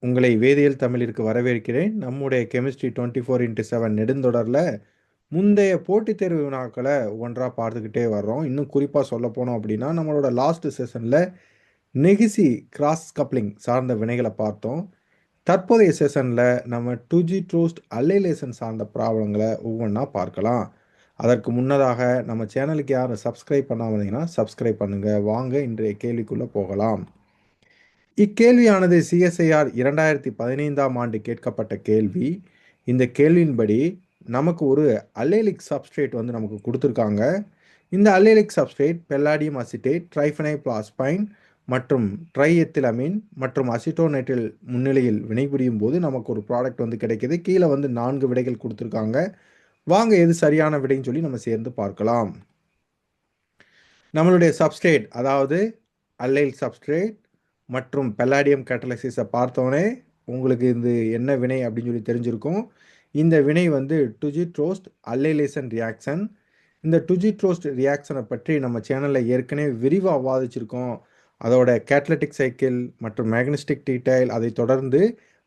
உங்களை வேதியியல் தமிழிற்கு வரவேற்கிறேன். நம்முடைய கெமிஸ்ட்ரி 24x7 நெடுந்தொடரில் முந்தைய போட்டித் தேர்வு வினாக்களை ஒன்றாக பார்த்துக்கிட்டே வர்றோம். இன்னும் குறிப்பாக சொல்ல போனோம் அப்படின்னா நம்மளோட லாஸ்ட் செஷனில் நெகிசி கிராஸ் கப்ளிங் சார்ந்த வினைகளை பார்த்தோம். தற்போதைய செஷனில் நம்ம 2G டோஸ்ட் அல்லைலேஷன் சார்ந்த ப்ராப்ளங்களை ஒவ்வொன்றா பார்க்கலாம். அதற்கு முன்னதாக நம்ம சேனலுக்கு யாரும் சப்ஸ்கிரைப் பண்ணாமல் இருந்தீங்கன்னா சப்ஸ்கிரைப் பண்ணுங்கள். வாங்க இன்றைய கேள்விக்குள்ளே போகலாம். இக்கேள்வியானது CSIR 2015ஆம் ஆண்டு கேட்கப்பட்ட கேள்வி. இந்த கேள்வியின்படி நமக்கு ஒரு அல்லைலிக் சப்ஸ்ட்ரேட் வந்து நமக்கு கொடுத்துருக்காங்க. இந்த அல்லைலிக் சப்ஸ்ட்ரேட் பெல்லாடியம் அசிட்டேட், ட்ரைஃபெனைல்பாஸ்பைன் மற்றும் ட்ரைஎத்திலமைன் மற்றும் அசிட்டோநைட்ரில் முன்னிலையில் வினைபுரியும் போது நமக்கு ஒரு ப்ராடக்ட் வந்து கிடைக்கிது. கீழே வந்து 4 விடைகள் கொடுத்துருக்காங்க. வாங்க எது சரியான விடைன்னு சொல்லி நம்ம சேர்ந்து பார்க்கலாம். நம்மளுடைய சப்ஸ்ட்ரேட் அதாவது அல்லைல் சப்ஸ்ட்ரேட் மற்றும் பெல்லாடியம் கேட்டலைசிஸை பார்த்தோன்னே உங்களுக்கு இது என்ன வினை அப்படின்னு சொல்லி தெரிஞ்சிருக்கும். இந்த வினை வந்து 2G டோஸ்ட் அல்லைலேஷன் ரியாக்ஷன். இந்த 2G டோஸ்ட் ரியாக்ஷனை பற்றி நம்ம சேனலில் ஏற்கனவே விரிவாக விவாதிச்சிருக்கோம். அதோட கேட்டலிட்டிக் சைக்கிள் மற்றும் மேக்னஸ்டிக் டீடைல், அதை தொடர்ந்து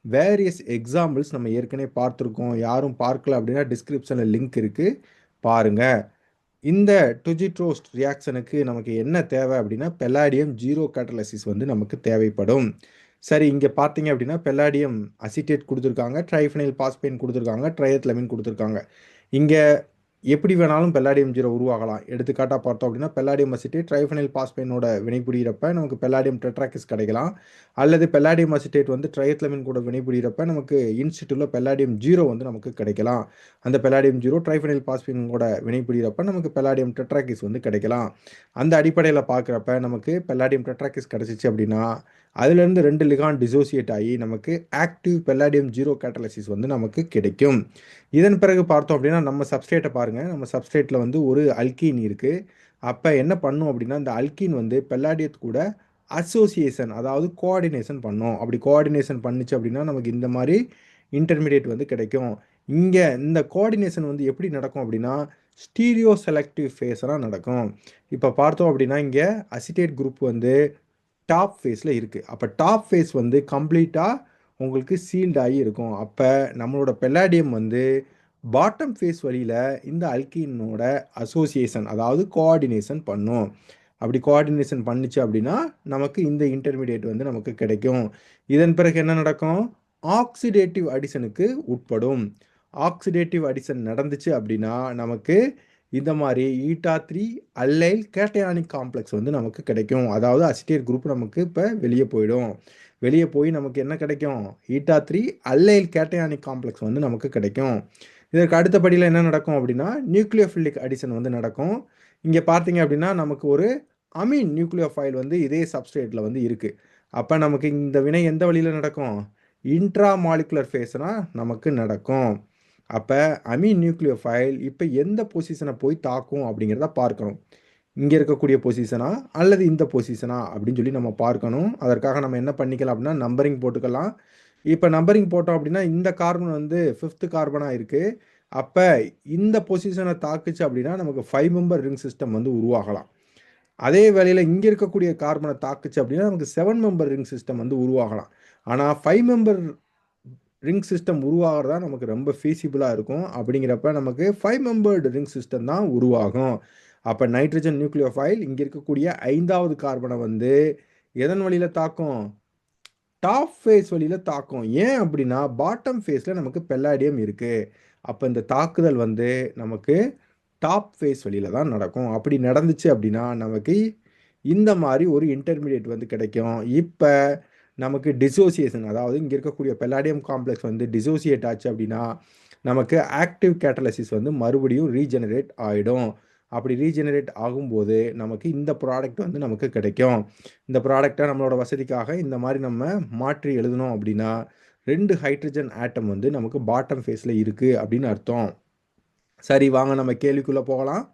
வேரியஸ் எக்ஸாம்பிள்ஸ் நம்ம ஏற்கனவே பார்த்துருக்கோம். யாரும் பார்க்கல அப்படின்னா டிஸ்கிரிப்ஷனில் லிங்க் இருக்குது, பாருங்கள். இந்த 2G டோஸ்ட் ரியாக்ஷனுக்கு நமக்கு என்ன தேவை அப்படின்னா பெல்லாடியம் ஜீரோ கேட்டலைசிஸ் வந்து நமக்கு தேவைப்படும். சரி, இங்கே பார்த்தீங்க அப்படின்னா பெல்லாடியம் அசிட்டேட் கொடுத்துருக்காங்க, ட்ரைஃபெனைல் பாஸ்பைன் கொடுத்துருக்காங்க, ட்ரைஎத்திலமைன் கொடுத்துருக்காங்க. இங்கே எப்படி வேணாலும் பெல்லாடியம் ஜீரோ உருவாகலாம். எடுத்துக்காட்டாக பார்த்தோம் அப்படின்னா பெல்லாடியம் அசிட்டேட் ட்ரைஃபெனைல் பாஸ்பைனோட வினைபுரியிறப்ப நமக்கு பெல்லாடியம் டெட்ராக்கிஸ் கிடைக்கலாம். அல்லது பெல்லாடியம் அசிட்டேட் வந்து ட்ரைஎத்திலமைன் கூட வினைபுரியிறப்ப நமக்கு இன்ஸ்டியூட்டில் பெல்லாடியம் ஜீரோ வந்து நமக்கு கிடைக்கலாம். அந்த பெல்லாடியம் ஜீரோ ட்ரைஃபெனைல் பாஸ்பைன் கூட வினைபுரியிறப்ப நமக்கு பெல்லாடியம் டெட்ராக்கிஸ் வந்து கிடைக்கலாம். அந்த அடிப்படையில் பார்க்குறப்ப நமக்கு பெல்லாடியம் டெட்ராக்கிஸ் கிடச்சிச்சு அப்படின்னா அதுலேருந்து 2 லிகாண்ட் டிசோசியேட் ஆகி நமக்கு ஆக்டிவ் பெல்லாடியம் ஜீரோ கேட்டலைசிஸ் வந்து நமக்கு கிடைக்கும். இதன் பிறகு பார்த்தோம் அப்படின்னா நம்ம சப்ஸ்ட்ரேட்டை பாருங்கள். நம்ம சப்ஸ்ட்ரேட்டில் வந்து ஒரு அல்கீன் இருக்குது. அப்போ என்ன பண்ணும் அப்படின்னா இந்த அல்கீன் வந்து பெல்லாடியத்து கூட அசோசியேஷன் அதாவது கோஆர்டினேஷன் பண்ணும். அப்படி கோஆர்டினேஷன் பண்ணிச்சு அப்படின்னா நமக்கு இந்த மாதிரி இன்டர்மீடியேட் வந்து கிடைக்கும். இங்கே இந்த கோஆர்டினேஷன் வந்து எப்படி நடக்கும் அப்படின்னா ஸ்டீரியோ செலக்டிவ் ஃபேஸராக நடக்கும். இப்போ பார்த்தோம் அப்படின்னா இங்கே அசிட்டேட் குரூப் வந்து டாப் ஃபேஸில் இருக்குது. அப்போ டாப் ஃபேஸ் வந்து கம்ப்ளீட்டாக உங்களுக்கு சீல்டாகி இருக்கும். அப்போ நம்மளோட பெல்லாடியம் வந்து பாட்டம் ஃபேஸ் வழியில் இந்த அல்கீனோட அசோசியேஷன் அதாவது கோஆர்டினேஷன் பண்ணும். அப்படி கோஆர்டினேஷன் பண்ணிச்சு அப்படின்னா நமக்கு இந்த இன்டர்மீடியேட் வந்து நமக்கு கிடைக்கும். இதன் பிறகு என்ன நடக்கும்? ஆக்சிடேட்டிவ் அடிஷனுக்கு உட்படும். ஆக்சிடேட்டிவ் அடிஷன் நடந்துச்சு அப்படின்னா நமக்கு இந்த மாதிரி ஈட்டா3 அல்லைல் கேட்டயானிக் காம்ப்ளெக்ஸ் வந்து நமக்கு கிடைக்கும். அதாவது அசிட்டேட் குரூப் நமக்கு இப்போ வெளியே போயிடும். வெளியே போய் நமக்கு என்ன கிடைக்கும்? ஈட்டா3 அல்லைல் கேட்டயானிக் காம்ப்ளெக்ஸ் வந்து நமக்கு கிடைக்கும். இதற்கு அடுத்தபடியில் என்ன நடக்கும் அப்படின்னா நியூக்ளியோஃபிலிக் அடிஷன் வந்து நடக்கும். இங்கே பார்த்தீங்க அப்படின்னா நமக்கு ஒரு அமீன் நியூக்ளியோஃபைல் வந்து இதே சப்ஸ்ட்ரேட்டில் வந்து இருக்குது. அப்போ நமக்கு இந்த வினை எந்த வழியில் நடக்கும்? இன்ட்ரா மாலிகுலர் ஃபேஸ்னால் நமக்கு நடக்கும். அப்போ அமீன் நியூக்ளியோஃபைல் இப்போ எந்த பொசிஷனை போய் தாக்கும் அப்படிங்கிறத பார்க்கணும். இங்கே இருக்கக்கூடிய பொசிஷனா அல்லது இந்த பொசிஷனா அப்படின்னு சொல்லி நம்ம பார்க்கணும். அதற்காக நம்ம என்ன பண்ணிக்கலாம் அப்படின்னா நம்பரிங் போட்டுக்கலாம். இப்போ நம்பரிங் போட்டோம் அப்படின்னா இந்த கார்பன் வந்து 5th கார்பனாக இருக்குது. அப்போ இந்த பொசிஷனை தாக்குச்சு அப்படின்னா நமக்கு 5 மெம்பர் ரிங் சிஸ்டம் வந்து உருவாகலாம். அதே வேளையில் இங்கே இருக்கக்கூடிய கார்பனை தாக்குச்சு அப்படின்னா நமக்கு 7 மெம்பர் ரிங் சிஸ்டம் வந்து உருவாகலாம். ஆனால் 5 மெம்பர் ரிங் சிஸ்டம் உருவாகிறதா நமக்கு ரொம்ப ஃபீஸிபிளாக இருக்கும். அப்படிங்கிறப்ப நமக்கு 5 மெம்பர்டு ரிங் சிஸ்டம் தான் உருவாகும். அப்போ நைட்ரஜன் நியூக்ளியோஃபைல் இங்கே இருக்கக்கூடிய 5வது கார்பனை வந்து எதன் வழியில் தாக்கும்? டாப் ஃபேஸ் வழியில் தாக்கும். ஏன் அப்படின்னா பாட்டம் ஃபேஸில் நமக்கு பெல்லாடியம் இருக்குது. அப்போ இந்த தாக்குதல் வந்து நமக்கு டாப் ஃபேஸ் வழியில் தான் நடக்கும். அப்படி நடந்துச்சு அப்படின்னா நமக்கு இந்த மாதிரி ஒரு இன்டர்மீடியேட் வந்து கிடைக்கும். இப்போ நமக்கு டிசோசியேஷன் அதாவது இங்கே இருக்கக்கூடிய பெல்லாடியம் காம்ப்ளெக்ஸ் வந்து டிசோசியேட் ஆச்சு அப்படின்னா நமக்கு ஆக்டிவ் கேட்டலைசிஸ் வந்து மறுபடியும் ரீஜெனரேட் ஆகிடும். அப்படி ரீஜெனரேட் ஆகும்போது நமக்கு இந்த ப்ராடக்ட் வந்து நமக்கு கிடைக்கும். இந்த ப்ராடக்டை நம்மளோட வசதிக்காக இந்த மாதிரி நம்ம மாற்றி எழுதணும் அப்படின்னா 2 ஹைட்ரஜன் ஆட்டம் வந்து நமக்கு பாட்டம் ஃபேஸில் இருக்குது அப்படின்னு அர்த்தம். சரி, வாங்க நம்ம கேள்விக்குள்ளே போகலாம்.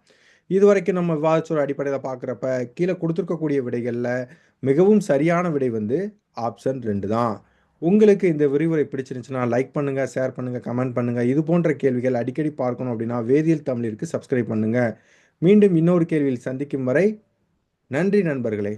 இதுவரைக்கும் நம்ம விவாதிச்சோட அடிப்படையில் பார்க்குறப்ப கீழே கொடுத்துருக்கக்கூடிய விடைகளில் மிகவும் சரியான விடை வந்து ஆப்ஷன் 2 தான். உங்களுக்கு இந்த விரிவுரை பிடிச்சிருந்துச்சுன்னா லைக் பண்ணுங்கள், ஷேர் பண்ணுங்கள், கமெண்ட் பண்ணுங்கள். இது போன்ற கேள்விகள் அடிக்கடி பார்க்கணும் அப்படின்னா வேதியியல் தமிழிற்கு சப்ஸ்கிரைப் பண்ணுங்கள். மீண்டும் இன்னொரு கேள்வியில் சந்திக்கும் வரை நன்றி நண்பர்களே.